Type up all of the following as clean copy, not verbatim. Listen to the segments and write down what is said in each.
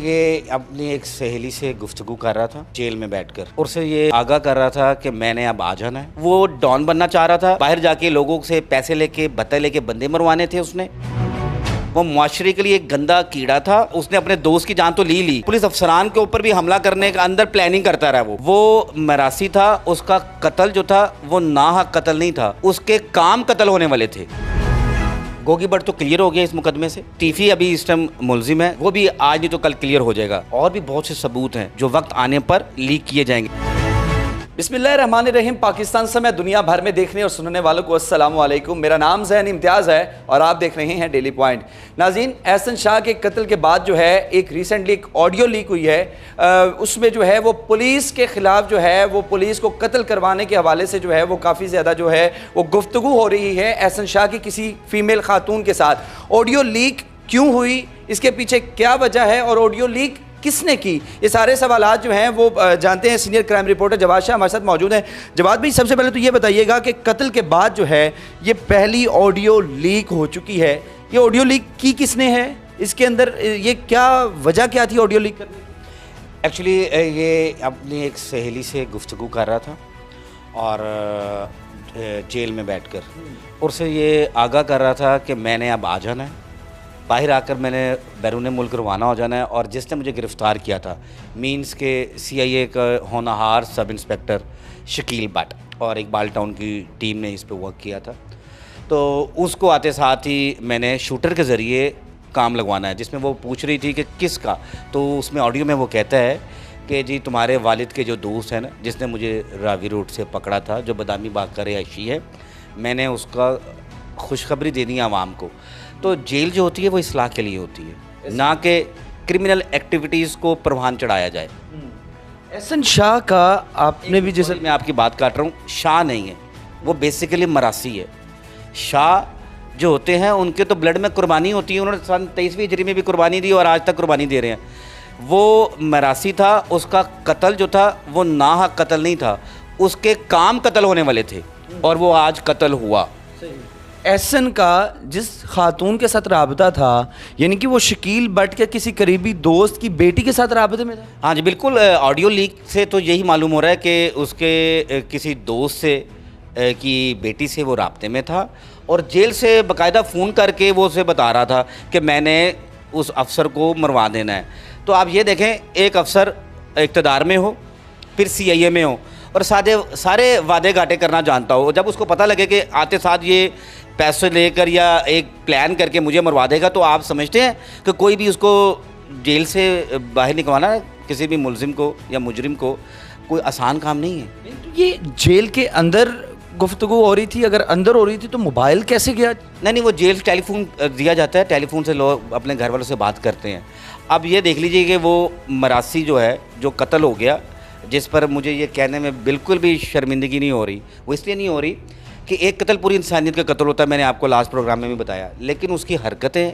ये अपनी एक सहेली से गुफ्तगू कर रहा था जेल में बैठकर, और उसे ये आगाह कर रहा था कि मैंने अब आ जाना है। वो डॉन बनना चाह रहा था, बाहर जाके लोगों से पैसे लेके भत्ते लेके बंदे मरवाने थे उसने। वो मुआशरे के लिए एक गंदा कीड़ा था। उसने अपने दोस्त की जान तो ली पुलिस अफसरान के ऊपर भी हमला करने का अंदर प्लानिंग करता रहा। वो मरासी था, उसका कत्ल जो था वो नाहक कत्ल नहीं था, उसके काम कत्ल होने वाले थे। गोगी भट्ट तो क्लियर हो गया इस मुकदमे से। टीफी अभी इस टाइम मुलजिम है, वो भी आज नहीं तो कल क्लियर हो जाएगा। और भी बहुत से सबूत हैं जो वक्त आने पर लीक किए जाएंगे। बिस्मिल्लाहिर्रहमानिर्रहीम। पाकिस्तान समेत दुनिया भर में देखने और सुनने वालों को अस्सलाम वालेकुम। मेरा नाम ज़ैन इम्तियाज़ है और आप देख रहे हैं डेली पॉइंट। नाज़रीन, एहसन शाह के कत्ल के बाद जो है एक रिसेंटली एक ऑडियो लीक हुई है। उसमें जो है वो पुलिस के ख़िलाफ़ जो है वो पुलिस को कत्ल करवाने के हवाले से जो है वो काफ़ी ज़्यादा जो है वो गुफ्तगू हो रही है एहसन शाह की किसी फ़ीमेल खातून के साथ। ऑडियो लीक क्यों हुई, इसके पीछे क्या वजह है और ऑडियो लीक किसने की, ये सारे सवालात जो हैं वो जानते हैं। Senior crime reporter Jawad Shah हमारे साथ मौजूद हैं। जवाद भाई, सबसे पहले तो ये बताइएगा कि कत्ल के बाद जो है ये पहली ऑडियो लीक हो चुकी है, ये ऑडियो लीक की किसने है, इसके अंदर ये क्या वजह क्या थी ऑडियो लीक करने की? एक्चुअली ये अपनी एक सहेली से गुफ्तगू कर रहा था और जेल में बैठकर, और उसे ये आगाह कर रहा था कि मैंने अब आ जाना है, बाहर आकर मैंने बैरून मुल्क रवाना हो जाना है। और जिसने मुझे गिरफ़्तार किया था मींस के CIA का होनहार सब इंस्पेक्टर शकील भट्ट और इकबाल टाउन की टीम ने इस पे वर्क किया था। तो उसको आते साथ ही मैंने शूटर के ज़रिए काम लगवाना है, जिसमें वो पूछ रही थी कि किसका। तो उसमें ऑडियो में वो कहता है कि जी तुम्हारे वालिद के जो दोस्त हैं ना, जिसने मुझे रावी रोड से पकड़ा था, जो बदामी बाग का रिहायशी है, मैंने उसका खुशखबरी देनी है आवाम को। तो जेल जो होती है वो इस्लाह के लिए होती है, ना कि क्रिमिनल एक्टिविटीज़ को परवान चढ़ाया जाए। एहसन शाह का आपने भी, जैसे मैं आपकी बात काट रहा हूँ, शाह नहीं है वो, बेसिकली मरासी है। शाह जो होते हैं उनके तो ब्लड में कुर्बानी होती है, उन्होंने सन 23वीं हिजरी में भी कुर्बानी दी और आज तक कुर्बानी दे रहे हैं। वो मरासी था, उसका कत्ल जो था वो नाहक कत्ल नहीं था, उसके काम कत्ल होने वाले थे और वो आज कत्ल हुआ। एहसन का जिस खातून के साथ राबता था, यानी कि वो शकील भट्ट के किसी करीबी दोस्त की बेटी के साथ राबते में था? हाँ जी बिल्कुल। ऑडियो लीक से तो यही मालूम हो रहा है कि उसके किसी दोस्त से की बेटी से वो राब्ते में था और जेल से बाकायदा फ़ोन करके वो उसे बता रहा था कि मैंने उस अफसर को मरवा देना है। तो आप ये देखें, एक अफसर इक़्तिदार में हो, फिर CIA में हो और सारे वादे घाटे करना जानता हो, जब उसको पता लगे कि आते साथ ये पैसे लेकर या एक प्लान करके मुझे मरवा देगा, तो आप समझते हैं कि कोई भी उसको जेल से बाहर निकलवाना किसी भी मुलजिम को या मुजरिम को कोई आसान काम नहीं है। ये जेल के अंदर गुफ्तगू हो रही थी, अगर अंदर हो रही थी तो मोबाइल कैसे गया? नहीं, वो जेल टेलीफोन दिया जाता है, टेलीफोन से लोग अपने घर वालों से बात करते हैं। अब ये देख लीजिए कि वो मरासी जो है, जो कत्ल हो गया, जिस पर मुझे ये कहने में बिल्कुल भी शर्मिंदगी नहीं हो रही, वो इसलिए नहीं हो रही कि एक कत्ल पूरी इंसानियत का कत्ल होता है, मैंने आपको लास्ट प्रोग्राम में भी बताया, लेकिन उसकी हरकतें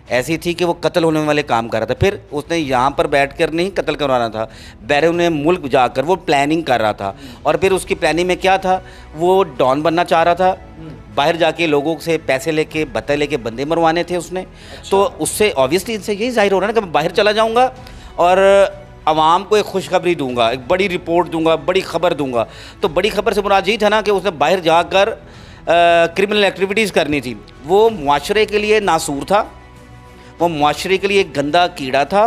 ऐसी थी कि वो कत्ल होने वाले काम कर रहा था। फिर उसने यहाँ पर बैठकर नहीं कत्ल करवाना था, बैरून मुल्क जाकर वो प्लानिंग कर रहा था। और फिर उसकी प्लानिंग में क्या था, वो डॉन बनना चाह रहा था, बाहर जाके लोगों से पैसे लेके भत्ते लेके बंदे मरवाने थे उसने। तो उससे ऑब्वियसली इनसे यही जाहिर हो रहा है ना कि मैं बाहर चला जाऊँगा और आवाम को एक खुशखबरी दूंगा, एक बड़ी रिपोर्ट दूंगा, बड़ी खबर दूंगा। तो बड़ी खबर से मुराद यही था ना कि उसने बाहर जाकर क्रिमिनल एक्टिविटीज़ करनी थी। वो मुआशरे के लिए नासूर था, वो मुआशरे के लिए एक गंदा कीड़ा था।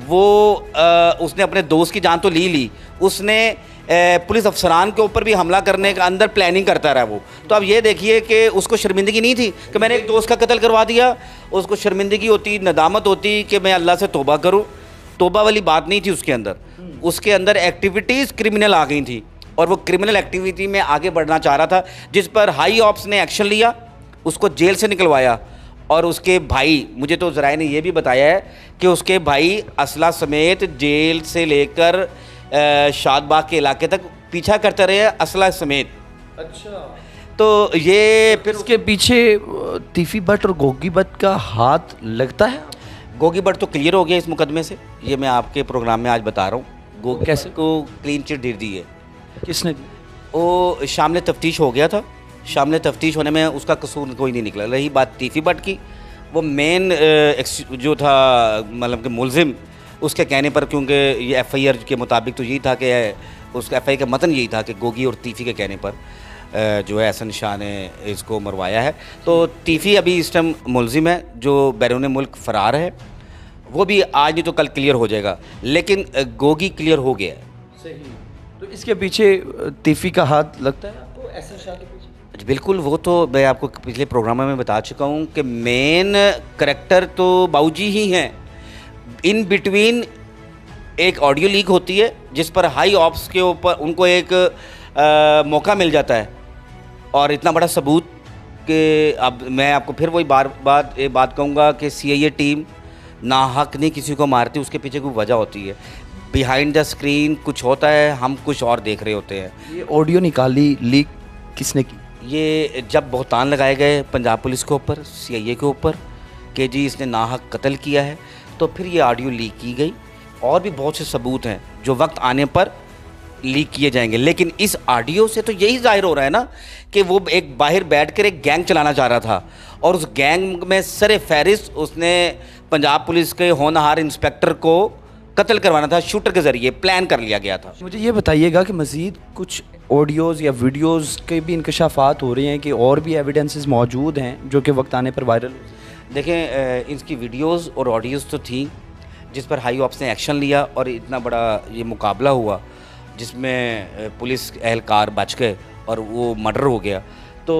वो उसने अपने दोस्त की जान तो ली, उसने पुलिस अफसरान के ऊपर भी हमला करने का अंदर प्लानिंग करता रहा वो। तो अब ये देखिए कि उसको शर्मिंदगी नहीं थी कि मैंने एक दोस्त का कत्ल करवा दिया, उसको शर्मिंदगी होती, नदामत होती कि मैं अल्लाह से तौबा करूँ। तौबा वाली बात नहीं थी उसके अंदर, उसके अंदर एक्टिविटीज़ क्रिमिनल आ गई थी और वो क्रिमिनल एक्टिविटी में आगे बढ़ना चाह रहा था, जिस पर हाई ऑप्स ने एक्शन लिया, उसको जेल से निकलवाया। और उसके भाई, मुझे तो ज़राए ने यह भी बताया है कि उसके भाई असला समेत जेल से लेकर शादबाग के इलाके तक पीछा करते रहे, असला समेत। अच्छा, तो ये फिर उसके पीछे टीफी भट्ट और गोगी भट्ट का हाथ लगता है? गोगी भट्ट तो क्लियर हो गया इस मुकदमे से, ये मैं आपके प्रोग्राम में आज बता रहा हूँ। गोगी कैसे को क्लीन चिट दे दी है। किसने? वो शामिल तफ्तीश हो गया था, शामिल तफ्तीश होने में उसका कसूर कोई नहीं निकला। रही बात टीफी भट्ट की, वो मेन जो था मतलब कि मुलजिम, उसके कहने पर, क्योंकि ये एफआईआर के मुताबिक तो यही था कि उसका एफआईआर का मतन यही था कि गोगी और तीफ़ी के कहने पर जो है एहसन शाह ने इसको मरवाया है। तो तीफ़ी अभी इस टाइम मुलजिम है, जो बैरून मुल्क फ़रार है। वो भी आज नहीं तो कल क्लियर हो जाएगा, लेकिन गोगी क्लियर हो गया है। सही। तो इसके पीछे तीफ़ी का हाथ लगता है आपको, एहसन शाह के पीछे? बिल्कुल, वो तो मैं आपको पिछले प्रोग्राम में बता चुका हूँ कि मेन करैक्टर तो बाऊजी ही हैं। इन बिटवीन एक ऑडियो लीक होती है जिस पर हाई ऑप्स के ऊपर उनको एक मौका मिल जाता है, और इतना बड़ा सबूत कि अब मैं आपको फिर वही बात कहूँगा कि सीआईए टीम नाहक नहीं किसी को मारती, उसके पीछे कोई वजह होती है। बिहाइंड द स्क्रीन कुछ होता है, हम कुछ और देख रहे होते हैं। ये ऑडियो निकाली, लीक किसने की? ये जब बहुतान लगाए गए पंजाब पुलिस के ऊपर, सीआईए के ऊपर कि जी इसने नाहक कत्ल किया है, तो फिर ये ऑडियो लीक की गई। और भी बहुत से सबूत हैं जो वक्त आने पर लीक किए जाएंगे, लेकिन इस ऑडियो से तो यही जाहिर हो रहा है ना कि वो एक बाहर बैठकर एक गैंग चलाना चाह रहा था, और उस गैंग में सर फहरिस्त उसने पंजाब पुलिस के होनहार इंस्पेक्टर को कत्ल करवाना था, शूटर के ज़रिए प्लान कर लिया गया था। मुझे ये बताइएगा कि मज़ीद कुछ ऑडियोज़ या वीडियोज़ के भी इंकशाफात हो रहे हैं कि और भी एविडेंसेस मौजूद हैं जो कि वक्त आने पर वायरल? देखें, इसकी वीडियोस और ऑडियोज़ तो थी जिस पर हाई ऑप्स ने एक्शन लिया, और इतना बड़ा ये मुकाबला हुआ जिसमें पुलिस एहलकार बच गए और वो मर्डर हो गया। तो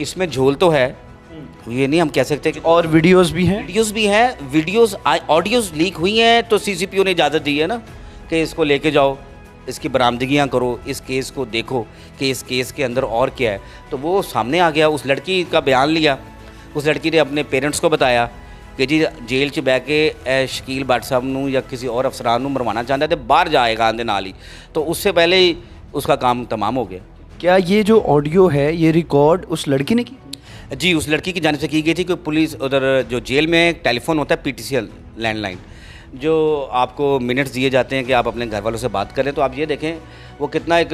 इसमें झोल तो है, ये नहीं हम कह सकते कि और वीडियोज़ भी हैं? वीडियोज़ ऑडियोज़ लीक हुई हैं, तो सीसीपीओ ने इजाज़त दी है ना कि इसको लेके जाओ, इसकी बरामदगियाँ करो, इस केस को देखो कि इस केस के अंदर और क्या है। तो वो सामने आ गया, उस लड़की का बयान लिया, उस लड़की ने अपने पेरेंट्स को बताया कि जी जेल च बह के शकील भट्ट साहब नूं या किसी और अफसरान नूं मरवाना चाहता है तो बाहर जाएगा आंदे नाल ही, तो उससे पहले ही उसका काम तमाम हो गया। क्या ये जो ऑडियो है ये रिकॉर्ड उस लड़की ने की? जी, उस लड़की की जानिब से की गई थी कि पुलिस उधर जो जेल में एक टेलीफोन होता है पीटीसीएल लैंडलाइन, जो आपको मिनट्स दिए जाते हैं कि आप अपने घर वालों से बात करें। तो आप ये देखें वो कितना एक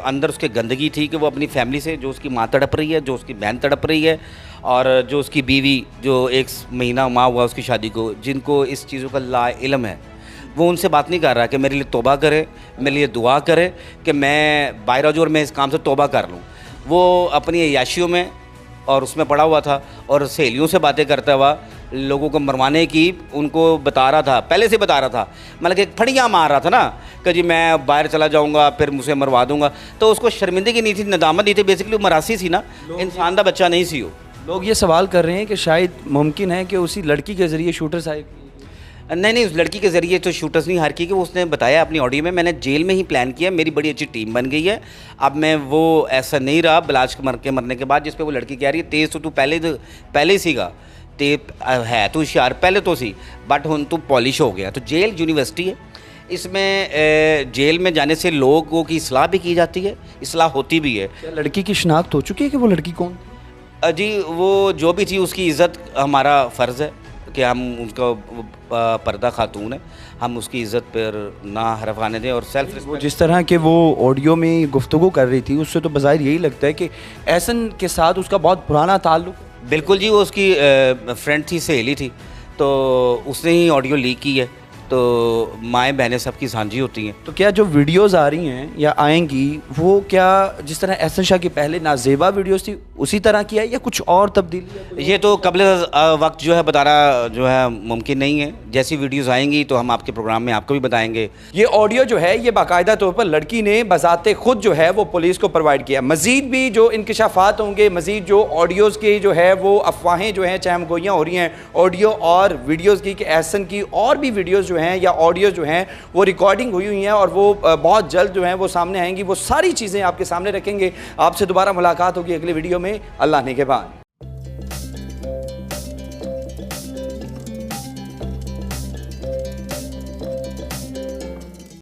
अंदर उसके गंदगी थी कि वो अपनी फैमिली से, जो उसकी माँ तड़प रही है, जो उसकी बहन तड़प रही है, और जो उसकी बीवी जो 1 महीना माँ हुआ उसकी शादी को, जिनको इस चीज़ों का ला इल्म है, वो उनसे बात नहीं कर रहा कि मेरे लिए तौबा करे, मेरे लिए दुआ करे कि मैं बाहर आ जाऊं और मैं इस काम से तौबा कर लूँ। वो अपनी अय्याशियों में और उसमें पड़ा हुआ था, और सहेलियों से बातें करता हुआ लोगों को मरवाने की उनको बता रहा था, पहले से बता रहा था, मतलब कि फड़ियाँ मार रहा था ना कि जी मैं बाहर चला जाऊंगा फिर मुझे मरवा दूंगा। तो उसको शर्मिंदगी नहीं थी, नदामत नहीं थी, बेसिकली वो मरासी थी ना, इंसान का बच्चा नहीं सी। वो लोग ये सवाल कर रहे हैं कि शायद मुमकिन है कि उसी लड़की के ज़रिए शूटर साहब। नहीं, उस लड़की के ज़रिए तो शूटर्स नहीं हार की, कि उसने बताया अपनी ऑडियो में, मैंने जेल में ही प्लान किया, मेरी बड़ी अच्छी टीम बन गई है, अब मैं वो ऐसा नहीं रहा बिलाज के मरने के बाद, जिस पे वो लड़की कह रही है तेज़ तो तू पहले ही सीगा, ते है तू होशियार पहले तो सी, बट हुन तू पॉलिश हो गया। तो जेल यूनिवर्सिटी है, इसमें जेल में जाने से लोगों की इस्लाह भी की जाती है, इस्लाह होती भी है। क्या लड़की की शिनाख्त हो चुकी है कि वो लड़की कौन? जी, वो जो भी थी उसकी इज़्ज़त हमारा फ़र्ज़ है कि हम उसका पर्दा खातून है, हम उसकी इज़्ज़त पर ना हरफ आने दें, और सेल्फ वो जिस तरह के वो ऑडियो में गुफ्तगू कर रही थी उससे तो बज़ाहिर यही लगता है कि एहसन के साथ उसका बहुत पुराना ताल्लुक। बिल्कुल जी, वो उसकी फ्रेंड थी, सहेली थी, तो उसने ही ऑडियो लीक की है। तो माएँ बहनें सबकी साझी होती हैं। तो क्या जो वीडियोस आ रही हैं या आएंगी वो क्या जिस तरह एहसन शाह की पहले नाजेबा वीडियोस थी उसी तरह की है या कुछ और तब्दीली? ये तो कबल वक्त जो है बताना जो है मुमकिन नहीं है। जैसी वीडियोस आएंगी तो हम आपके प्रोग्राम में आपको भी बताएंगे। ये ऑडियो जो है ये बाकायदा तौर पर लड़की ने बजाते खुद जो है वो पुलिस को प्रोवाइड किया। मजीद भी जो इंकशाफात होंगे, मजीद जो ऑडियोज़ की जो है वो अफवाहें जो हैं चहमगोइयाँ हो रही हैं ऑडियो और वीडियोज़ की, कि एहसन की और भी वीडियोज़ जो हैं या ऑडियो जो हैं वो रिकॉर्डिंग हुई हैं और वो बहुत जल्द जो हैं वो सामने आएंगी। वो सारी चीज़ें आपके सामने रखेंगे। आपसे दोबारा मुलाकात होगी अगले वीडियो में, अल्लाह ने के बाद।